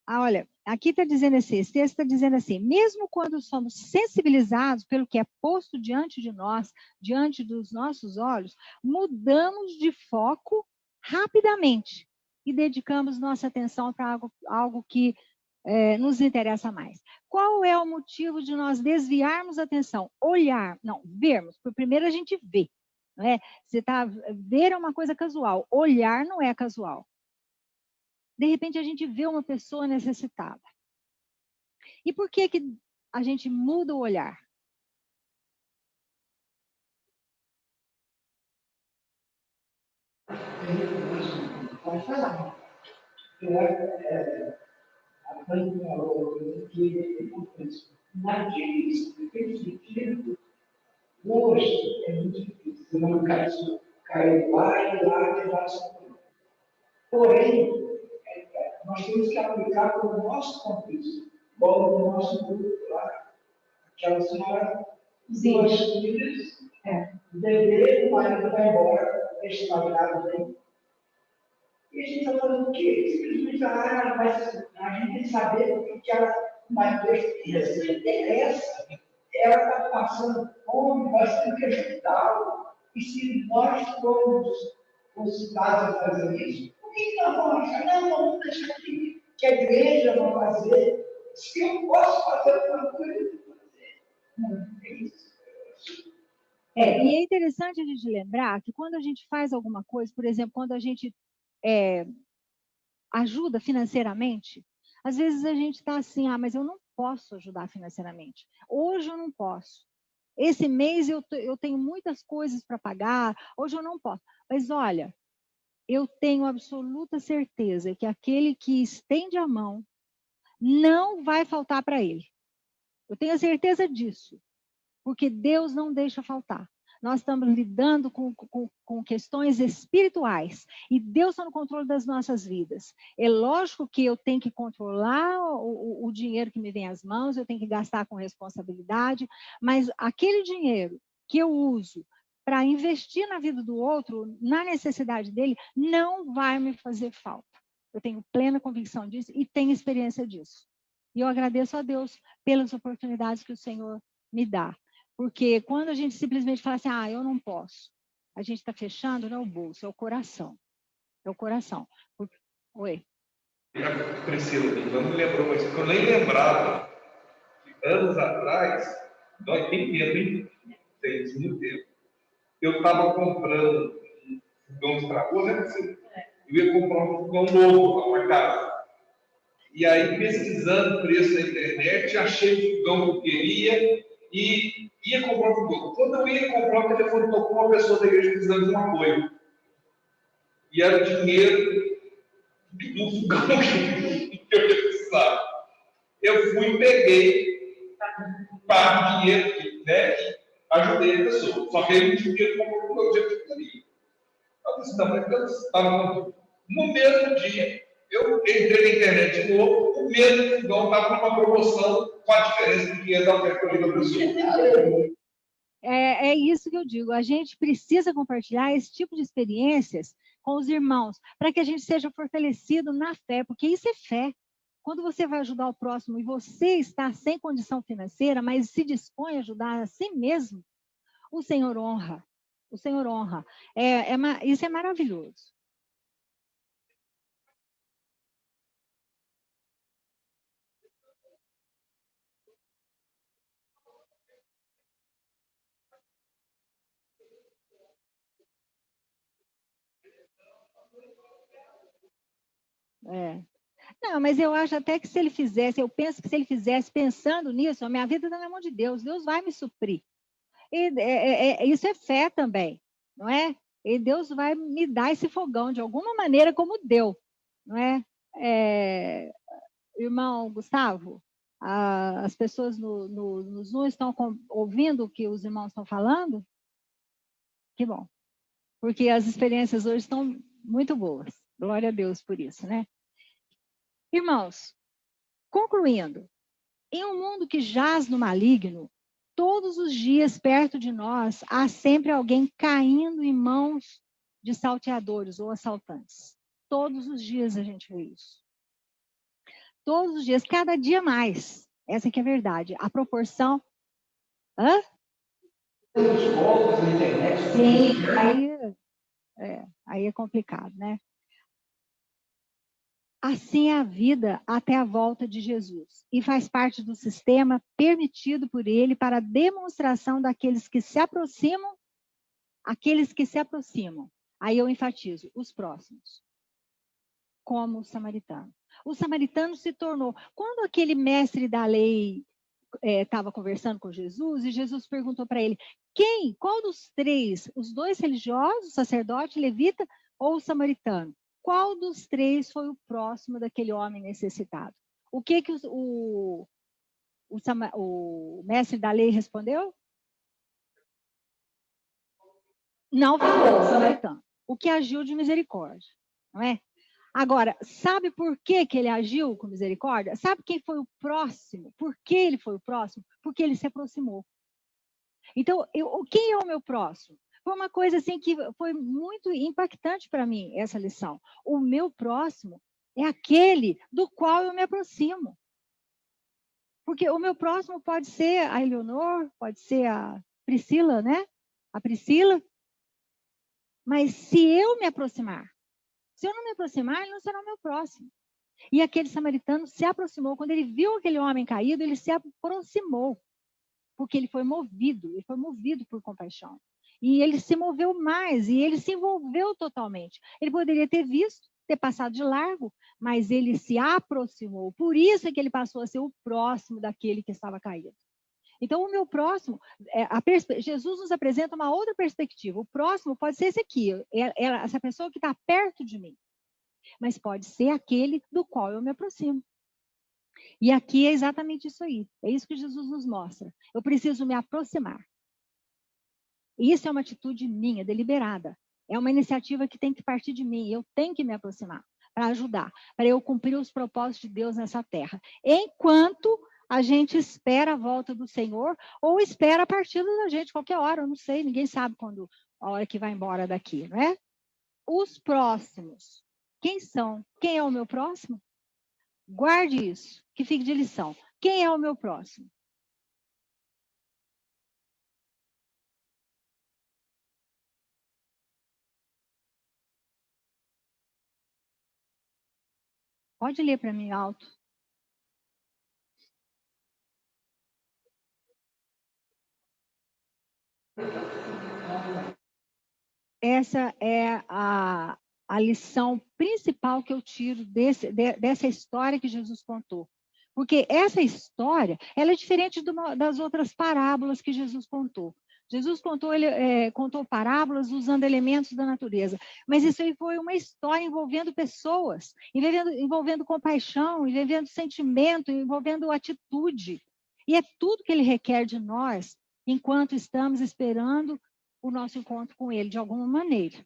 Olha, aqui está dizendo assim, esse texto está dizendo assim, mesmo quando somos sensibilizados pelo que é posto diante de nós, diante dos nossos olhos, mudamos de foco rapidamente e dedicamos nossa atenção para algo que nos interessa mais. Qual é o motivo de nós desviarmos a atenção? Olhar, não, vermos. Primeiro a gente vê, não é? Ver é uma coisa casual, olhar não é casual. De repente, a gente vê uma pessoa necessitada. E por que a gente muda o olhar? Pode falar. A Tânia falou que naquele sentido, hoje é muito difícil, não cair lá e lá de lá. Porém, nós temos que aplicar para o nosso contexto, como no nosso grupo lá, aquela senhora, duas filhas, o bebê, o marido vai embora, deixa ela grávida aí. E a gente está falando o quê? Simplesmente a gente tem que saber o que ela, mas isso não interessa. Ela está passando fome, nós temos que ajudá-la. E se nós formos concitados a fazer isso, por que nós vamos achar? Não, vamos deixar que a igreja vai fazer. Se eu posso fazer alguma coisa, eu vou fazer. Não, é isso. E é interessante a gente lembrar que quando a gente faz alguma coisa, por exemplo, quando a gente ajuda financeiramente, às vezes a gente está assim, mas eu não posso ajudar financeiramente. Hoje eu não posso. Esse mês eu tenho muitas coisas para pagar, hoje eu não posso. Mas olha, eu tenho absoluta certeza que aquele que estende a mão não vai faltar para ele. Eu tenho a certeza disso, porque Deus não deixa faltar. Nós estamos lidando com questões espirituais e Deus está no controle das nossas vidas. É lógico que eu tenho que controlar o dinheiro que me vem às mãos, eu tenho que gastar com responsabilidade, mas aquele dinheiro que eu uso para investir na vida do outro, na necessidade dele, não vai me fazer falta. Eu tenho plena convicção disso e tenho experiência disso. E eu agradeço a Deus pelas oportunidades que o Senhor me dá. Porque quando a gente simplesmente fala assim, eu não posso, a gente está fechando, não é o bolso, é o coração. É o coração. Oi. Priscila, não me lembrou, mas eu nem lembrava que anos atrás, tem tempo, hein? Tem muito tempo. Eu estava comprando um fogão de trabalho, né? Eu ia comprar um fogão novo para casa. E aí, pesquisando o preço na internet, achei o fogão que eu queria e ia comprar o fogão. Quando eu ia comprar, o telefone tocou uma pessoa da igreja precisando de um apoio. E era o dinheiro do fogão que eu ia precisar. Eu fui e peguei parte do dinheiro, né? E ajudei a pessoa. Só que ele não tinha dinheiro para comprar o fogão que eu queria. Eu disse, não, mas eu estava no mesmo dia. Eu entrei na internet de novo, o mesmo fogão estava com uma promoção com a diferença do dinheiro da oferta da pessoa. É isso que eu digo. A gente precisa compartilhar esse tipo de experiências com os irmãos, para que a gente seja fortalecido na fé, porque isso é fé. Quando você vai ajudar o próximo e você está sem condição financeira, mas se dispõe a ajudar a si mesmo, o Senhor honra. O Senhor honra. Isso é maravilhoso. Não, mas eu acho até que se ele fizesse, eu penso que se ele fizesse pensando nisso, a minha vida está na mão de Deus, Deus vai me suprir. E isso é fé também, não é? E Deus vai me dar esse fogão de alguma maneira como deu, não é? Irmão Gustavo, as pessoas no Zoom estão ouvindo o que os irmãos estão falando? Que bom, porque as experiências hoje estão muito boas. Glória a Deus por isso, né? Irmãos, concluindo, em um mundo que jaz no maligno, todos os dias perto de nós há sempre alguém caindo em mãos de salteadores ou assaltantes. Todos os dias a gente vê isso. Todos os dias, cada dia mais. Essa que é a verdade. A proporção... Sim, aí é complicado, né? Assim é a vida até a volta de Jesus e faz parte do sistema permitido por ele para a demonstração daqueles que se aproximam, aí eu enfatizo, os próximos, como o samaritano. O samaritano se tornou, quando aquele mestre da lei estava conversando com Jesus e Jesus perguntou para ele, qual dos três, os dois religiosos, o sacerdote, levita ou o samaritano? Qual dos três foi o próximo daquele homem necessitado? O que o mestre da lei respondeu? Não ficou, o samaritano. O que agiu de misericórdia, não é? Agora, sabe por que ele agiu com misericórdia? Sabe quem foi o próximo? Por que ele foi o próximo? Porque ele se aproximou. Então, quem é o meu próximo? Foi uma coisa assim que foi muito impactante para mim, essa lição. O meu próximo é aquele do qual eu me aproximo. Porque o meu próximo pode ser a Eleonor, pode ser a Priscila, né? A Priscila. Mas se eu me aproximar, se eu não me aproximar, ele não será o meu próximo. E aquele samaritano se aproximou. Quando ele viu aquele homem caído, ele se aproximou. Porque ele foi movido por compaixão. E ele se moveu mais, e ele se envolveu totalmente. Ele poderia ter visto, ter passado de largo, mas ele se aproximou. Por isso é que ele passou a ser o próximo daquele que estava caído. Então, o meu próximo, Jesus nos apresenta uma outra perspectiva. O próximo pode ser esse aqui, essa pessoa que está perto de mim. Mas pode ser aquele do qual eu me aproximo. E aqui é exatamente isso aí. É isso que Jesus nos mostra. Eu preciso me aproximar. Isso é uma atitude minha, deliberada. É uma iniciativa que tem que partir de mim. Eu tenho que me aproximar para ajudar, para eu cumprir os propósitos de Deus nessa terra. Enquanto a gente espera a volta do Senhor, ou espera a partida da gente, qualquer hora, eu não sei, ninguém sabe quando a hora que vai embora daqui, não é? Os próximos, quem são? Quem é o meu próximo? Guarde isso, que fique de lição. Quem é o meu próximo? Pode ler para mim alto. Essa é a lição principal que eu tiro dessa história que Jesus contou. Porque essa história, ela é diferente das outras parábolas que Jesus contou. Jesus contou parábolas usando elementos da natureza. Mas isso aí foi uma história envolvendo pessoas, envolvendo compaixão, envolvendo sentimento, envolvendo atitude. E é tudo que ele requer de nós enquanto estamos esperando o nosso encontro com ele, de alguma maneira.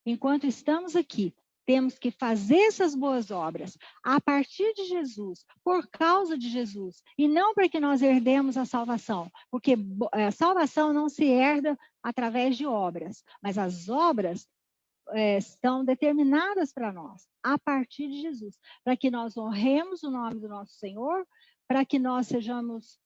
Enquanto estamos aqui, temos que fazer essas boas obras a partir de Jesus, por causa de Jesus, e não para que nós herdemos a salvação, porque a salvação não se herda através de obras, mas as obras estão determinadas para nós, a partir de Jesus, para que nós honremos o nome do nosso Senhor, para que nós sejamos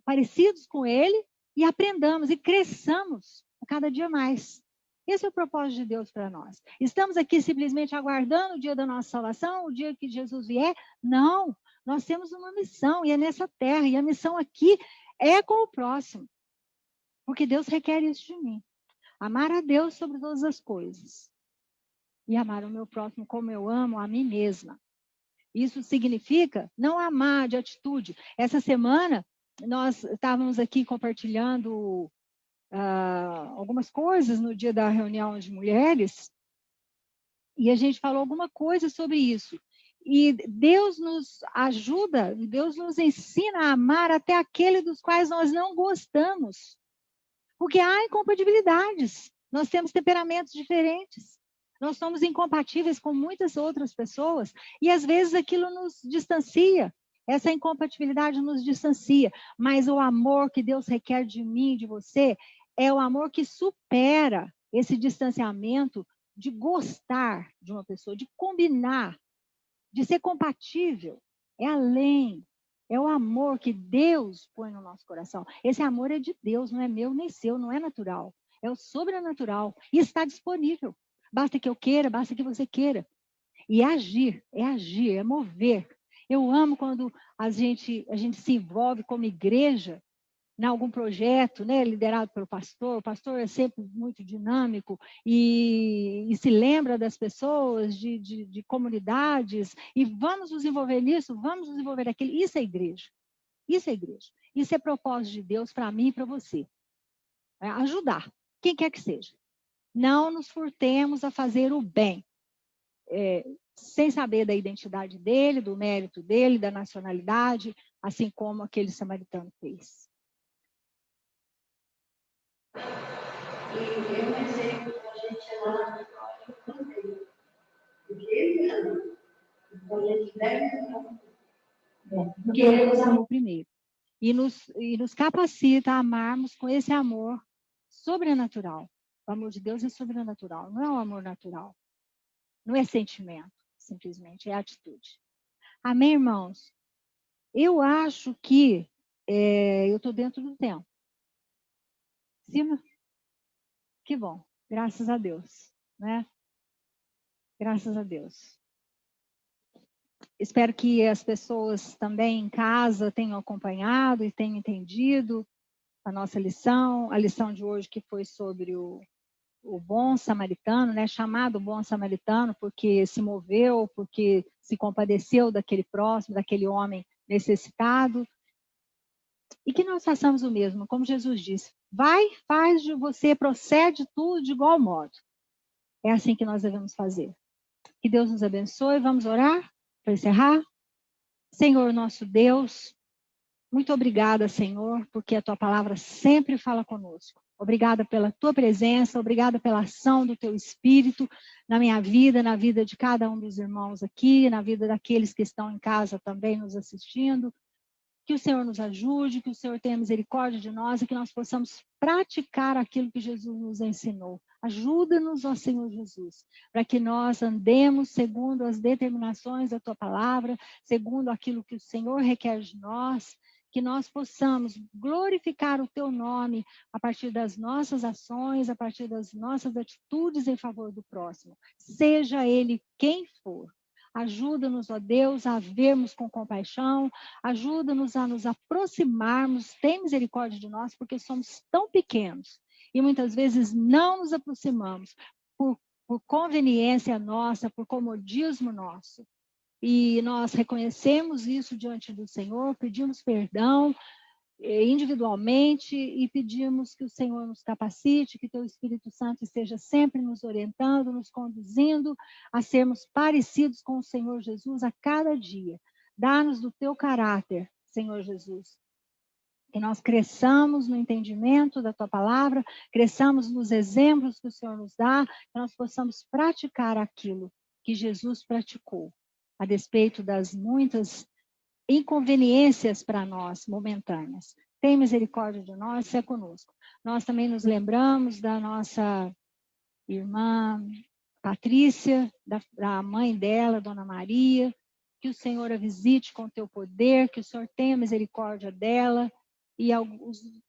parecidos com Ele, e aprendamos e cresçamos cada dia mais. Esse é o propósito de Deus para nós. Estamos aqui simplesmente aguardando o dia da nossa salvação, o dia que Jesus vier? Não, nós temos uma missão, e é nessa terra, e a missão aqui é com o próximo. Porque Deus requer isso de mim. Amar a Deus sobre todas as coisas. E amar o meu próximo como eu amo a mim mesma. Isso significa não amar de atitude. Essa semana, nós estávamos aqui compartilhando algumas coisas no dia da reunião de mulheres, e a gente falou alguma coisa sobre isso. E Deus nos ajuda, Deus nos ensina a amar até aquele dos quais nós não gostamos. Porque há incompatibilidades, nós temos temperamentos diferentes. Nós somos incompatíveis com muitas outras pessoas, e às vezes aquilo nos distancia. Essa incompatibilidade nos distancia, mas o amor que Deus requer de mim e de você é o amor que supera esse distanciamento de gostar de uma pessoa, de combinar, de ser compatível. É além, é o amor que Deus põe no nosso coração. Esse amor é de Deus, não é meu nem seu, não é natural. É o sobrenatural e está disponível. Basta que eu queira, basta que você queira. E agir, é mover. Eu amo quando a gente se envolve como igreja em algum projeto, né, liderado pelo pastor. O pastor é sempre muito dinâmico e se lembra das pessoas, de comunidades, e vamos nos envolver nisso, vamos nos envolver naquilo. Isso é igreja. Isso é igreja. Isso é propósito de Deus para mim e para você. Ajudar, quem quer que seja. Não nos furtemos a fazer o bem. sem saber da identidade dele, do mérito dele, da nacionalidade, assim como aquele samaritano fez. E eu pensei que a gente é lá também. Porque ele ama. Então a gente deve porque ele nos amou primeiro. E nos capacita a amarmos com esse amor sobrenatural. O amor de Deus é sobrenatural, não é um amor natural. Não é sentimento, simplesmente, é atitude. Amém, irmãos? Eu acho que eu estou dentro do tempo. Cima? Que bom, graças a Deus, né? Graças a Deus. Espero que as pessoas também em casa tenham acompanhado e tenham entendido a nossa lição, a lição de hoje que foi sobre o bom samaritano, né? Chamado bom samaritano porque se moveu, porque se compadeceu daquele próximo, daquele homem necessitado. E que nós façamos o mesmo, como Jesus disse. Vai, faz de você, procede tudo de igual modo. É assim que nós devemos fazer. Que Deus nos abençoe. Vamos orar para encerrar? Senhor nosso Deus, muito obrigada, Senhor, porque a Tua palavra sempre fala conosco. Obrigada pela Tua presença, obrigada pela ação do Teu Espírito na minha vida, na vida de cada um dos irmãos aqui, na vida daqueles que estão em casa também nos assistindo. Que o Senhor nos ajude, que o Senhor tenha misericórdia de nós e que nós possamos praticar aquilo que Jesus nos ensinou. Ajuda-nos, ó Senhor Jesus, para que nós andemos segundo as determinações da Tua palavra, segundo aquilo que o Senhor requer de nós, que nós possamos glorificar o Teu nome a partir das nossas ações, a partir das nossas atitudes em favor do próximo, seja ele quem for. Ajuda-nos, ó Deus, a vermos com compaixão, ajuda-nos a nos aproximarmos, tem misericórdia de nós, porque somos tão pequenos e muitas vezes não nos aproximamos por conveniência nossa, por comodismo nosso. E nós reconhecemos isso diante do Senhor, pedimos perdão individualmente e pedimos que o Senhor nos capacite, que Teu Espírito Santo esteja sempre nos orientando, nos conduzindo a sermos parecidos com o Senhor Jesus a cada dia. Dá-nos do Teu caráter, Senhor Jesus. Que nós cresçamos no entendimento da Tua palavra, cresçamos nos exemplos que o Senhor nos dá, que nós possamos praticar aquilo que Jesus praticou, a despeito das muitas inconveniências para nós, momentâneas. Tem misericórdia de nós, se é conosco. Nós também nos lembramos da nossa irmã Patrícia, da mãe dela, Dona Maria, que o Senhor a visite com o Teu poder, que o Senhor tenha misericórdia dela, e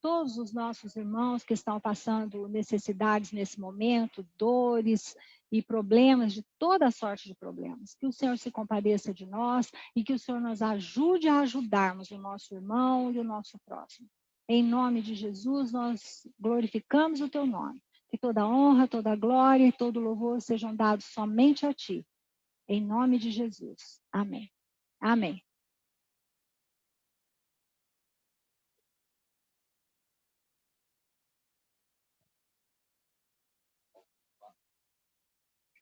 todos os nossos irmãos que estão passando necessidades nesse momento, dores e problemas, de toda sorte de problemas. Que o Senhor se compadeça de nós e que o Senhor nos ajude a ajudarmos o nosso irmão e o nosso próximo. Em nome de Jesus, nós glorificamos o Teu nome. Que toda honra, toda glória e todo louvor sejam dados somente a Ti. Em nome de Jesus. Amém. Amém.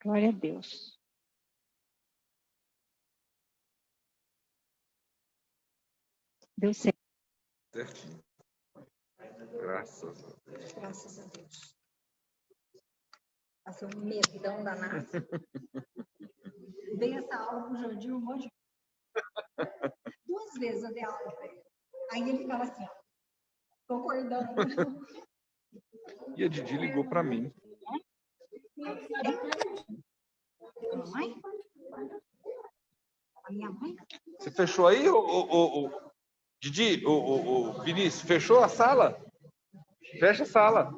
Glória a Deus. Deu certo. Certinho. Graças a Deus. Graças a Deus. Passou um medão danado. Dei essa aula pro Jordi um monte de... 2 vezes eu dei aula para ele. Aí ele ficava assim, ó, concordando. E a Didi ligou para mim. Mamãe? A minha mãe? Você fechou aí, Didi, Vinícius, fechou a sala? Fecha a sala.